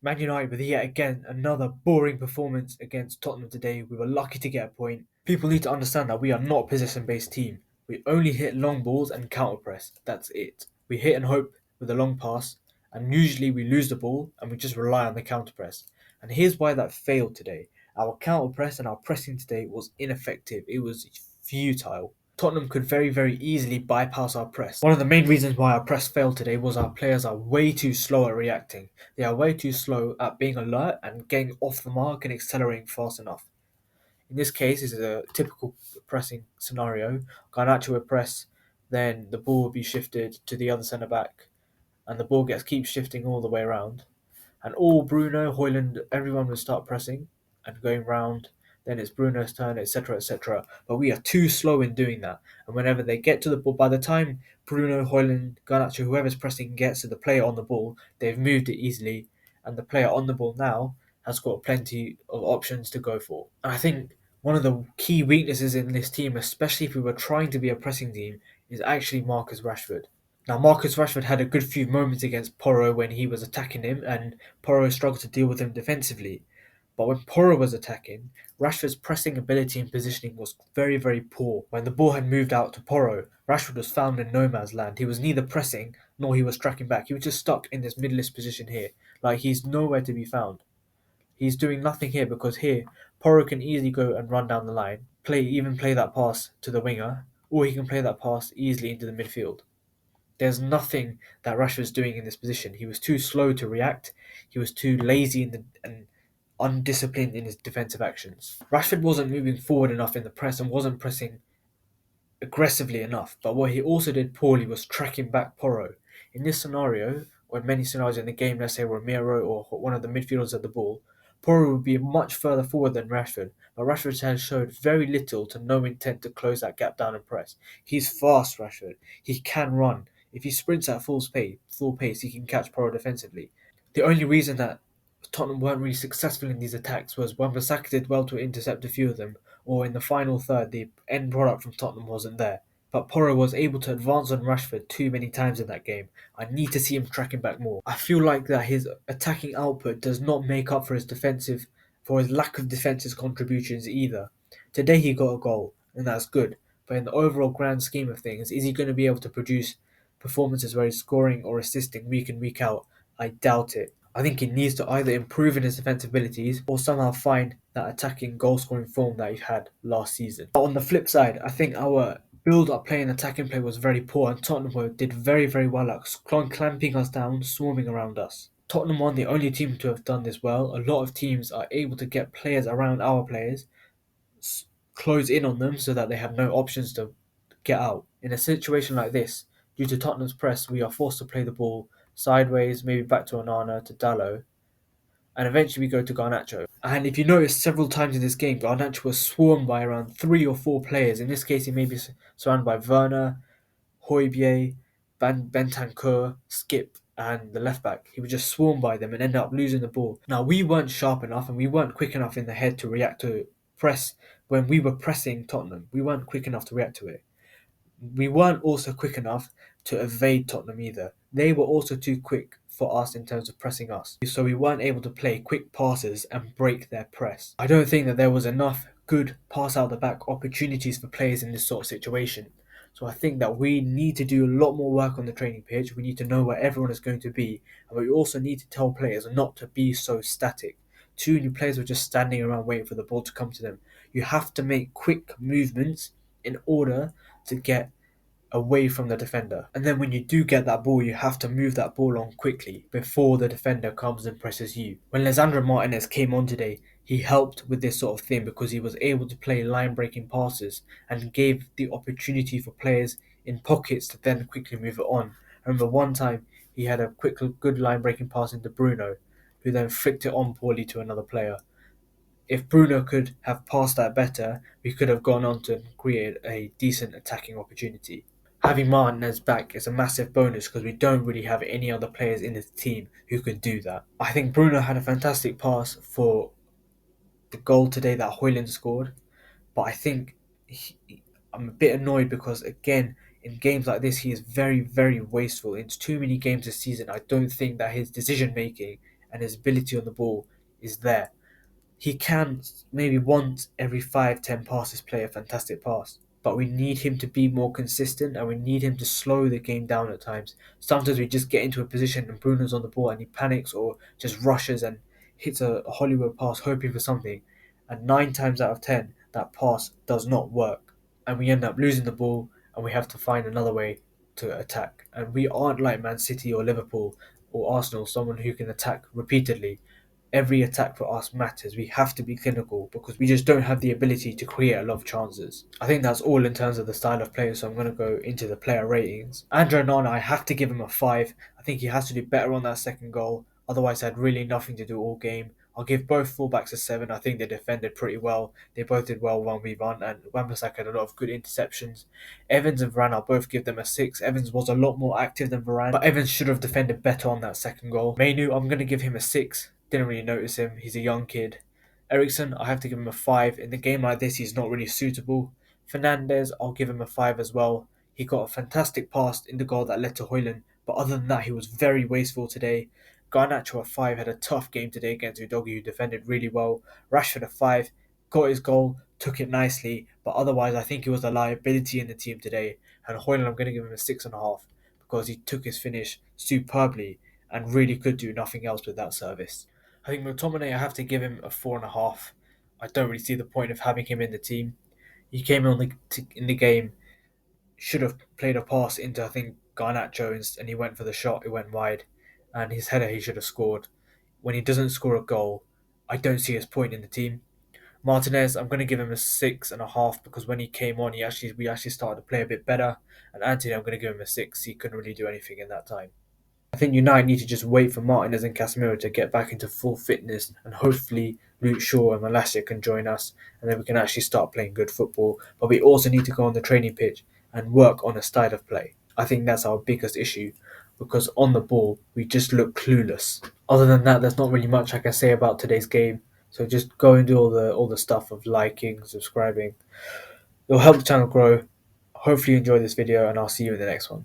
Man United with yet again another boring performance against Tottenham today. We were lucky to get a point. People need to understand that we are not a possession-based team. We only hit long balls and counter press. That's it. We hit and hope with a long pass, and usually we lose the ball and we just rely on the counter press. And here's why that failed today. Our counter press and our pressing today was ineffective. It was futile. Tottenham could very easily bypass our press. One of the main reasons why our press failed today was our players are way too slow at reacting. They are way too slow at being alert and getting off the mark and accelerating fast enough. In this case, this is a typical pressing scenario. Garnacho would press, then the ball would be shifted to the other centre back, and the ball keeps shifting all the way around, and all Bruno, Hoyland, everyone will start pressing and going round. Then it's Bruno's turn, etc., etc. But we are too slow in doing that. And whenever they get to the ball, by the time Bruno, Hoyland, Garnacho, whoever's pressing gets to the player on the ball, they've moved it easily, and the player on the ball now has got plenty of options to go for. And I think one of the key weaknesses in this team, especially if we were trying to be a pressing team, is actually Marcus Rashford. Now, Marcus Rashford had a good few moments against Porro when he was attacking him, and Porro struggled to deal with him defensively. But when Porro was attacking, Rashford's pressing ability and positioning was very poor. When the ball had moved out to Porro, Rashford was found in no man's land. He was neither pressing nor he was tracking back. He was just stuck in this middleless position here. Like he's nowhere to be found. He's doing nothing here because here Porro can easily go and run down the line, play that pass to the winger, or he can play that pass easily into the midfield. There's nothing that Rashford's doing in this position. He was too slow to react. He was too lazy and undisciplined in his defensive actions. Rashford wasn't moving forward enough in the press and wasn't pressing aggressively enough. But what he also did poorly was tracking back Porro. In this scenario, or in many scenarios in the game, let's say Romero or one of the midfielders at the ball, Porro would be much further forward than Rashford. But Rashford has showed very little to no intent to close that gap down and press. He's fast, Rashford. He can run. If he sprints at full pace, he can catch Porro defensively. The only reason that Tottenham weren't really successful in these attacks was Wan-Bissaka did well to intercept a few of them, or in the final third, the end product from Tottenham wasn't there. But Porro was able to advance on Rashford too many times in that game. I need to see him tracking back more. I feel like that his attacking output does not make up for his lack of defensive contributions either. Today he got a goal, and that's good. But in the overall grand scheme of things, is he going to be able to produce performances where he's scoring or assisting week in week out? I doubt it. I think he needs to either improve in his defensive abilities or somehow find that attacking goal scoring form that he had last season. But on the flip side, I think our build up play and attacking play was very poor, and Tottenham did very well at clamping us down, swarming around us. Tottenham weren't the only team to have done this well. A lot of teams are able to get players around our players, close in on them so that they have no options to get out. In a situation like this, due to Tottenham's press, we are forced to play the ball sideways, maybe back to Onana, to Dallo, and eventually we go to Garnacho. And if you notice, several times in this game, Garnacho was swarmed by around 3 or 4 players. In this case, he may be surrounded by Werner, Højbjerg, Bentancur, Skip, and the left back. He was just swarmed by them and ended up losing the ball. Now, we weren't sharp enough and we weren't quick enough in the head to react to press when we were pressing Tottenham. We weren't quick enough to react to it. We weren't also quick enough to evade Tottenham either. They were also too quick for us in terms of pressing us. So we weren't able to play quick passes and break their press. I don't think that there was enough good pass out the back opportunities for players in this sort of situation. So I think that we need to do a lot more work on the training pitch. We need to know where everyone is going to be. And we also need to tell players not to be so static. Too many players were just standing around waiting for the ball to come to them. You have to make quick movements in order to get away from the defender. And then when you do get that ball, you have to move that ball on quickly before the defender comes and presses you. When Lisandro Martinez came on today, he helped with this sort of thing because he was able to play line breaking passes and gave the opportunity for players in pockets to then quickly move it on. I remember one time he had a good line breaking pass into Bruno, who then flicked it on poorly to another player. If Bruno could have passed that better, we could have gone on to create a decent attacking opportunity. Having Martinez back is a massive bonus because we don't really have any other players in the team who can do that. I think Bruno had a fantastic pass for the goal today that Højlund scored, but I think I'm a bit annoyed because, again, in games like this, he is very wasteful. In too many games this season, I don't think that his decision making and his ability on the ball is there. He can maybe once every 5-10 passes play a fantastic pass, but we need him to be more consistent and we need him to slow the game down at times. Sometimes we just get into a position and Bruno's on the ball and he panics or just rushes and hits a Hollywood pass hoping for something, and 9 times out of 10 that pass does not work, and we end up losing the ball and we have to find another way to attack. And we aren't like Man City or Liverpool or Arsenal, someone who can attack repeatedly. Every attack for us matters. We have to be clinical because we just don't have the ability to create a lot of chances. I think that's all in terms of the style of play, so I'm going to go into the player ratings. Andre Onana, I have to give him a 5. I think he has to do better on that second goal. Otherwise, I had really nothing to do all game. I'll give both fullbacks a 7. I think they defended pretty well. They both did well 1v1, and Wan-Bissaka had a lot of good interceptions. Evans and Varane, I'll both give them a 6. Evans was a lot more active than Varane, but Evans should have defended better on that second goal. Mainu, I'm going to give him a 6. Didn't really notice him. He's a young kid. Ericsson, I have to give him a 5. In the game like this, he's not really suitable. Fernandez, I'll give him a 5 as well. He got a fantastic pass in the goal that led to Hoyland, but other than that, he was very wasteful today. Garnacho a 5, had a tough game today against Udogi, who defended really well. Rashford a 5, got his goal, took it nicely, but otherwise, I think he was a liability in the team today. And Hoyland, I'm going to give him a 6.5 because he took his finish superbly and really could do nothing else with that service. I think McTominay, I have to give him a 4.5. I don't really see the point of having him in the team. He came in the game, should have played a pass into I think Garnacho, and he went for the shot. It went wide, and his header he should have scored. When he doesn't score a goal, I don't see his point in the team. Martinez, I'm going to give him a 6.5 because when he came on, we actually started to play a bit better. And Anthony, I'm going to give him a 6. He couldn't really do anything in that time. I think United need to just wait for Martinez and Casemiro to get back into full fitness, and hopefully Luke Shaw and Malacia can join us, and then we can actually start playing good football. But we also need to go on the training pitch and work on a style of play. I think that's our biggest issue because on the ball we just look clueless. Other than that, there's not really much I can say about today's game. So just go and do all the stuff of liking, subscribing. It'll help the channel grow. Hopefully you enjoy this video, and I'll see you in the next one.